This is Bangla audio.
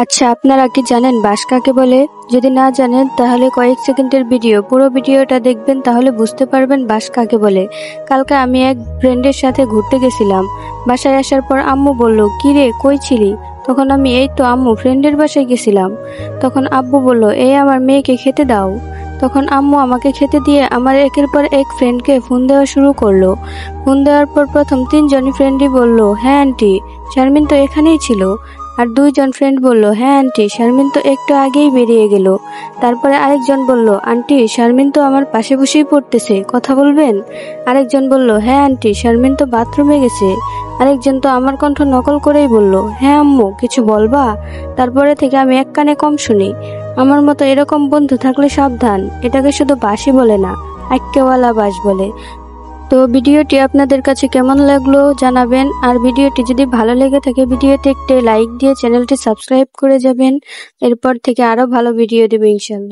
আচ্ছা, আপনারা কি জানেন বাঁশ কাকে বলে? যদি না জানেন তাহলে কয়েক সেকেন্ডের ভিডিও, পুরো ভিডিওটা দেখবেন, তাহলে বুঝতে পারবেন বাঁশ কাকে বলে। কালকে আমি এক ফ্রেন্ডের সাথে ঘুরতে গেছিলাম। বাসায় আসার পর আম্মু বলল, কি রে, কই ছিলি? তখন আমি, এই তো আম্মু, ফ্রেন্ডের বাসায় গেছিলাম। তখন আব্বু বলল, এই আমার মেয়েকে খেতে দাও। তখন আম্মু আমাকে খেতে দিয়ে আমার একের পর এক ফ্রেন্ডকে ফোন দেওয়া শুরু করলো। ফোন দেওয়ার পর প্রথম তিনজনই ফ্রেন্ডই বলল, হ্যাঁ আন্টি, শারমিন তো এখানেই ছিল। আর দুইজন ফ্রেন্ড বলল, হ্যাঁ আন্টি, শারমিন তো একটু আগেই বেরিয়ে গেল। তারপরে আরেকজন বলল, আন্টি, শারমিন তো আমার পাশে বসেই পড়তেছে, কথা বলবেন? আরেকজন বলল, হ্যাঁ আন্টি, শারমিন তো বাথরুমে গেছে। আরেকজন তো আমার কণ্ঠ নকল করেই বলল, হ্যাঁ আম্মু, কিছু বলবা? তারপরে থেকে আমি এক কানে কম শুনি। আমার মতো এরকম বন্ধু থাকলে সাবধান, এটাকে শুধু বাঁশই বলে না, আক্কেওয়ালা বাঁশ বলে। তো ভিডিওটি আপনাদের কাছে কেমন লাগলো জানাবেন। আর ভিডিওটি যদি ভালো লেগে থাকে, ভিডিওতে একটি লাইক দিয়ে চ্যানেলটি সাবস্ক্রাইব করে যাবেন। এরপর থেকে আরো ভালো ভিডিও দেব ইনশাল্লাহ।